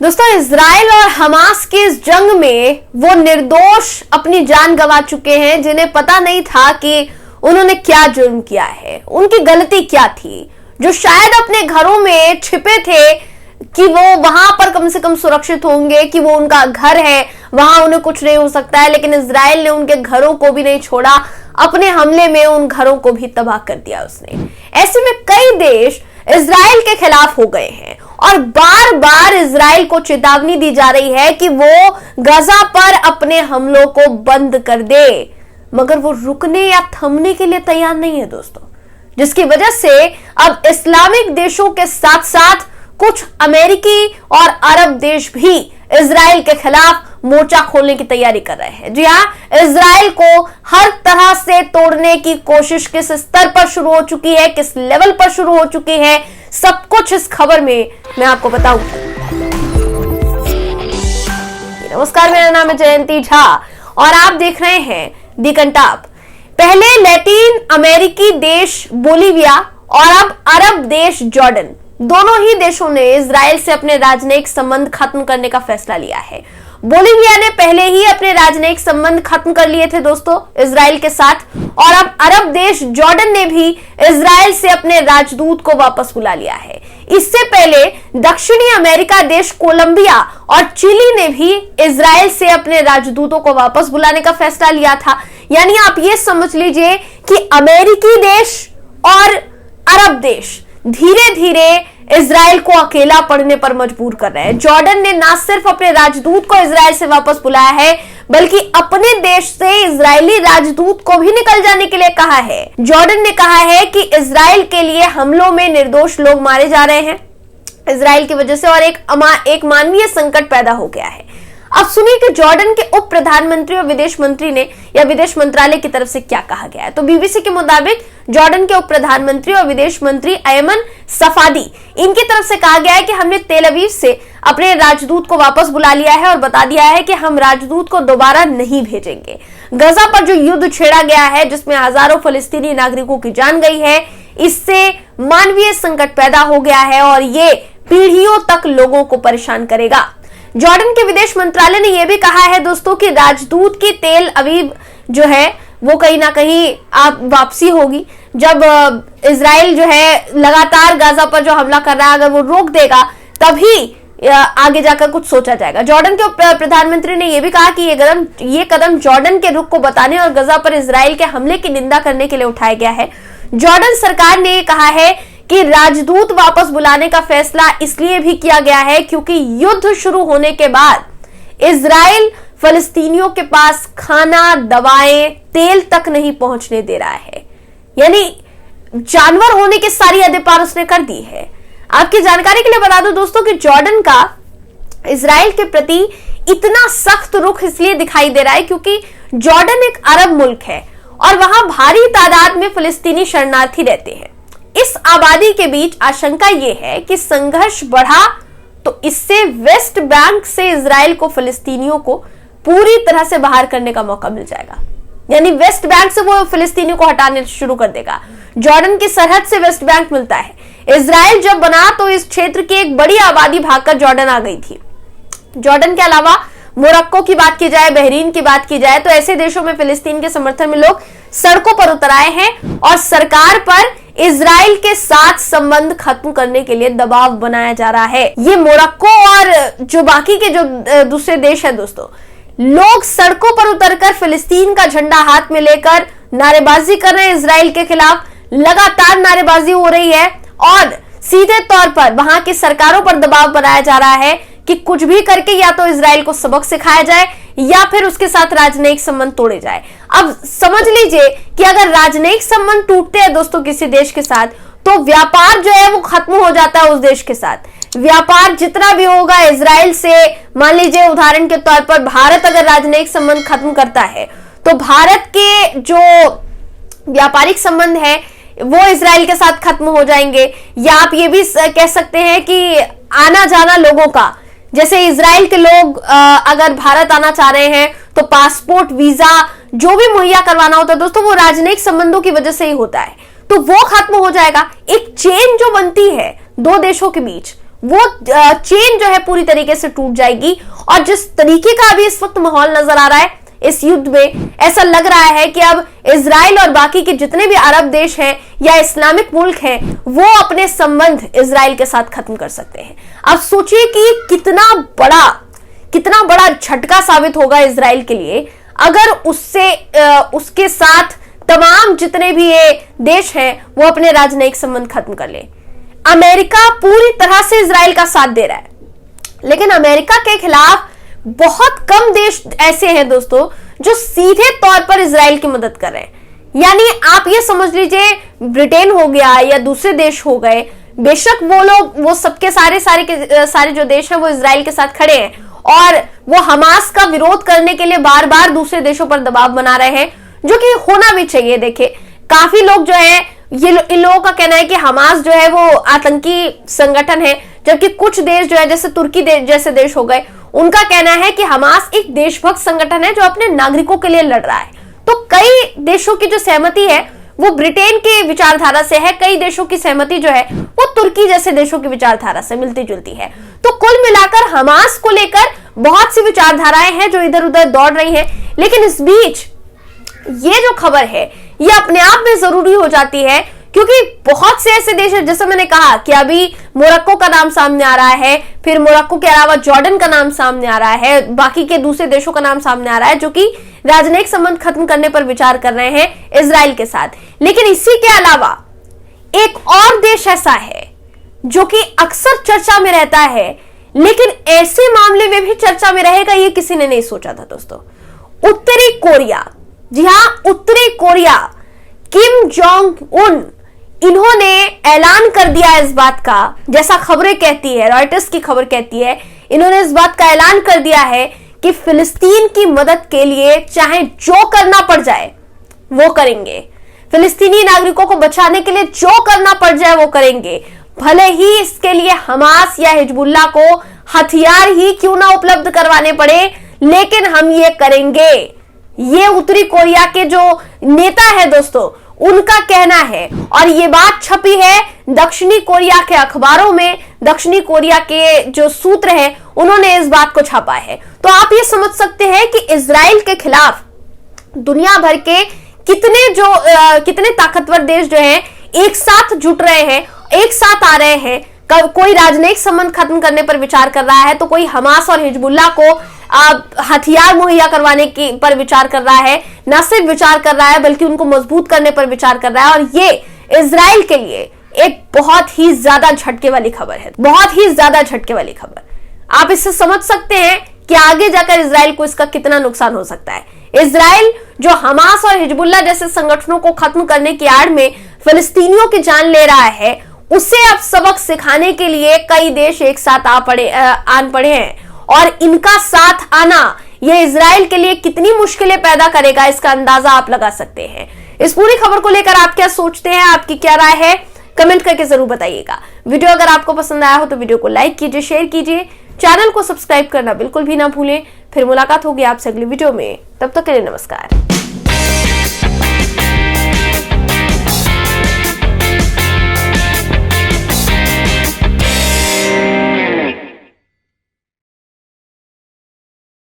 दोस्तों, इजराइल और हमास की इस जंग में वो निर्दोष अपनी जान गंवा चुके हैं जिन्हें पता नहीं था कि उन्होंने क्या जुर्म किया है, उनकी गलती क्या थी, जो शायद अपने घरों में छिपे थे कि वो वहां पर कम से कम सुरक्षित होंगे, कि वो उनका घर है, वहां उन्हें कुछ नहीं हो सकता है। लेकिन इजराइल ने उनके घरों को भी नहीं छोड़ा, अपने हमले में उन घरों को भी तबाह कर दिया उसने। ऐसे में कई देश इजराइल के खिलाफ हो गए हैं और बार बार इजराइल को चेतावनी दी जा रही है कि वो गजा पर अपने हमलों को बंद कर दे, मगर वो रुकने या थमने के लिए तैयार नहीं है दोस्तों, जिसकी वजह से अब इस्लामिक देशों के साथ साथ कुछ अमेरिकी और अरब देश भी इजराइल के खिलाफ मोर्चा खोलने की तैयारी कर रहे हैं। जी हाँ, इजराइल को हर तरह से तोड़ने की कोशिश किस स्तर पर शुरू हो चुकी है, किस लेवल पर शुरू हो चुकी है, सब कुछ इस खबर में मैं आपको बताऊंगी। नमस्कार, मेरा नाम है जयंती झा और आप देख रहे हैं दी कंटाप। पहले लैटिन अमेरिकी देश बोलीविया और अब अरब देश जॉर्डन, दोनों ही देशों ने इजराइल से अपने राजनयिक संबंध खत्म करने का फैसला लिया है। बोलीविया ने पहले ही अपने राजनयिक संबंध खत्म कर लिए थे दोस्तों इजराइल के साथ, और अब अरब देश जॉर्डन ने भी इजराइल से अपने राजदूत को वापस बुला लिया है। इससे पहले दक्षिणी अमेरिका देश कोलंबिया और चिली ने भी इजराइल से अपने राजदूतों को वापस बुलाने का फैसला लिया था। यानी आप ये समझ लीजिए कि अमेरिकी देश और अरब देश धीरे धीरे इजराइल को अकेला पड़ने पर मजबूर कर रहे हैं। जॉर्डन ने ना सिर्फ अपने राजदूत को इजराइल से वापस बुलाया है, बल्कि अपने देश से इजरायली राजदूत को भी निकल जाने के लिए कहा है। जॉर्डन ने कहा है कि इजराइल के लिए हमलों में निर्दोष लोग मारे जा रहे हैं इजराइल की वजह से, और एक मानवीय संकट पैदा हो गया है। अब सुनिए कि जॉर्डन के उप प्रधानमंत्री और विदेश मंत्री ने या विदेश मंत्रालय की तरफ से क्या कहा गया है। तो बीबीसी के मुताबिक जॉर्डन के उप प्रधानमंत्री और विदेश मंत्री अयमन सफादी, इनकी तरफ से कहा गया है कि हमने तेल अवीव से अपने राजदूत को वापस बुला लिया है और बता दिया है कि हम राजदूत को दोबारा नहीं भेजेंगे। गजा पर जो युद्ध छेड़ा गया है, जिसमें हजारों फलस्तीनी नागरिकों की जान गई है, इससे मानवीय संकट पैदा हो गया है और ये पीढ़ियों तक लोगों को परेशान करेगा। जॉर्डन के विदेश मंत्रालय ने यह भी कहा है दोस्तों कि राजदूत की तेल अवीव जो है वो कहीं ना कहीं आप वापसी होगी जब इजराइल जो है लगातार गाजा पर जो हमला कर रहा है, अगर वो रोक देगा तभी आगे जाकर कुछ सोचा जाएगा। जॉर्डन के प्रधानमंत्री ने यह भी कहा कि ये कदम जॉर्डन के रुख को बताने और गजा पर इजराइल के हमले की निंदा करने के लिए उठाया गया है। जॉर्डन सरकार ने कहा है कि राजदूत वापस बुलाने का फैसला इसलिए भी किया गया है क्योंकि युद्ध शुरू होने के बाद इजराइल फलस्तीनियों के पास खाना, दवाएं, तेल तक नहीं पहुंचने दे रहा है। यानी जानवर होने की सारी हदें पार उसने कर दी है। आपकी जानकारी के लिए बता दूं दोस्तों कि जॉर्डन का इजराइल के प्रति इतना सख्त रुख इसलिए दिखाई दे रहा है क्योंकि जॉर्डन एक अरब मुल्क है और वहां भारी तादाद में फलस्तीनी शरणार्थी रहते हैं। इस आबादी के बीच आशंका यह है कि संघर्ष बढ़ा तो इससे वेस्ट बैंक से इजराइल को फलस्तीनियों को पूरी तरह से बाहर करने का मौका मिल जाएगा। यानी वेस्ट बैंक से वो फलस्तीनियों को हटाने शुरू कर देगा। जॉर्डन की सरहद से वेस्ट बैंक मिलता है। इजराइल जब बना तो इस क्षेत्र की एक बड़ी आबादी भागकर जॉर्डन आ गई थी। जॉर्डन के अलावा मोरक्को की बात की जाए, बहरीन की बात की जाए, तो ऐसे देशों में फिलिस्तीन के समर्थन में लोग सड़कों पर उतर आए हैं और सरकार पर इजराइल के साथ संबंध खत्म करने के लिए दबाव बनाया जा रहा है। ये मोरक्को और जो बाकी के जो दूसरे देश है दोस्तों, लोग सड़कों पर उतरकर फिलिस्तीन का झंडा हाथ में लेकर नारेबाजी कर रहे हैं इजराइल के खिलाफ। लगातार नारेबाजी हो रही है और सीधे तौर पर वहां की सरकारों पर दबाव बनाया जा रहा है कि कुछ भी करके या तो इजराइल को सबक सिखाया जाए या फिर उसके साथ राजनयिक संबंध तोड़े जाए। अब समझ लीजिए कि अगर राजनयिक संबंध टूटते हैं दोस्तों किसी देश के साथ, तो व्यापार जो है वो खत्म हो जाता है उस देश के साथ। व्यापार जितना भी होगा इजराइल से, मान लीजिए उदाहरण के तौर पर भारत अगर राजनयिक संबंध खत्म करता है तो भारत के जो व्यापारिक संबंध है वो इजराइल के साथ खत्म हो जाएंगे। या आप ये भी कह सकते हैं कि आना जाना लोगों का, जैसे इजराइल के लोग अगर भारत आना चाह रहे हैं तो पासपोर्ट, वीजा जो भी मुहैया करवाना होता है दोस्तों, वो राजनयिक संबंधों की वजह से ही होता है, तो वो खत्म हो जाएगा। एक चेन जो बनती है दो देशों के बीच वो चेन जो है पूरी तरीके से टूट जाएगी। और जिस तरीके का अभी इस वक्त माहौल नजर आ रहा है इस युद्ध में, ऐसा लग रहा है कि अब इजराइल और बाकी के जितने भी अरब देश हैं या इस्लामिक मुल्क हैं, वो अपने संबंध इजराइल के साथ खत्म कर सकते हैं। अब सोचिए कि कितना बड़ा झटका साबित होगा इजराइल के लिए अगर उसके साथ तमाम जितने भी ये देश हैं वो अपने राजनयिक संबंध खत्म कर ले। अमेरिका पूरी तरह से इजराइल का साथ दे रहा है, लेकिन अमेरिका के खिलाफ बहुत कम देश ऐसे हैं दोस्तों जो सीधे तौर पर इजराइल की मदद कर रहे हैं। यानी आप ये समझ लीजिए ब्रिटेन हो गया या दूसरे देश हो गए, बेशक वो सबके सारे जो देश हैं वो इजराइल के साथ खड़े हैं और वो हमास का विरोध करने के लिए बार बार दूसरे देशों पर दबाव बना रहे हैं, जो कि होना भी चाहिए। देखिए काफी लोग जो है इन लोगों का कहना है कि हमास जो है वो आतंकी संगठन है, जबकि कुछ देश जो है जैसे तुर्की जैसे देश हो गए, उनका कहना है कि हमास एक देशभक्त संगठन है जो अपने नागरिकों के लिए लड़ रहा है। तो कई देशों की जो सहमति है वो ब्रिटेन की विचारधारा से है, कई देशों की सहमति जो है वो तुर्की जैसे देशों की विचारधारा से मिलती जुलती है। तो कुल मिलाकर हमास को लेकर बहुत सी विचारधाराएं हैं जो इधर उधर दौड़ रही हैं, लेकिन इस बीच ये जो खबर है ये अपने आप में जरूरी हो जाती है, क्योंकि बहुत से ऐसे देश हैं, जैसे मैंने कहा कि अभी मोरक्को का नाम सामने आ रहा है, फिर मोरक्को के अलावा जॉर्डन का नाम सामने आ रहा है, बाकी के दूसरे देशों का नाम सामने आ रहा है जो कि राजनयिक संबंध खत्म करने पर विचार कर रहे हैं इजराइल के साथ। लेकिन इसी के अलावा एक और देश ऐसा है जो कि अक्सर चर्चा में रहता है, लेकिन ऐसे मामले में भी चर्चा में रहेगा ये किसी ने नहीं सोचा था दोस्तों। उत्तरी कोरिया, जी हां उत्तरी कोरिया, किम जोंग उन, इन्होंने ऐलान कर दिया इस बात का, जैसा खबरें कहती है, रॉयटर्स की खबर कहती है, इन्होंने इस बात का ऐलान कर दिया है कि फिलिस्तीन की मदद के लिए चाहे जो करना पड़ जाए वो करेंगे, फिलिस्तीनी नागरिकों को बचाने के लिए जो करना पड़ जाए वो करेंगे, भले ही इसके लिए हमास या हिजबुल्ला को हथियार ही क्यों ना उपलब्ध करवाने पड़े, लेकिन हम ये करेंगे। ये उत्तरी कोरिया के जो नेता है दोस्तों उनका कहना है, और ये बात छपी है दक्षिणी कोरिया के अखबारों में। दक्षिणी कोरिया के जो सूत्र हैं उन्होंने इस बात को छापा है। तो आप ये समझ सकते हैं कि इजराइल के खिलाफ दुनिया भर के कितने ताकतवर देश जो हैं एक साथ जुट रहे हैं, एक साथ आ रहे हैं। कोई राजनयिक संबंध खत्म करने पर विचार कर रहा है, तो कोई हमास और हिजबुल्ला को हथियार मुहैया करवाने की पर विचार कर रहा है, न सिर्फ विचार कर रहा है बल्कि उनको मजबूत करने पर विचार कर रहा है। और ये इजराइल के लिए एक बहुत ही ज्यादा झटके वाली खबर है, बहुत ही ज्यादा झटके वाली खबर। आप इससे समझ सकते हैं कि आगे जाकर इजराइल को इसका कितना नुकसान हो सकता है। इजराइल जो हमास और हिजबुल्ला जैसे संगठनों को खत्म करने की आड़ में फिलिस्तीनियों की जान ले रहा है, उसे अब सबक सिखाने के लिए कई देश एक साथ आन पड़े हैं, और इनका साथ आना ये इजराइल के लिए कितनी मुश्किलें पैदा करेगा इसका अंदाजा आप लगा सकते हैं। इस पूरी खबर को लेकर आप क्या सोचते हैं, आपकी क्या राय है, कमेंट करके जरूर बताइएगा। वीडियो अगर आपको पसंद आया हो तो वीडियो को लाइक कीजिए, शेयर कीजिए, चैनल को सब्सक्राइब करना बिल्कुल भी ना भूलें। फिर मुलाकात होगी आपसे अगली वीडियो में, तब तक के लिए नमस्कार।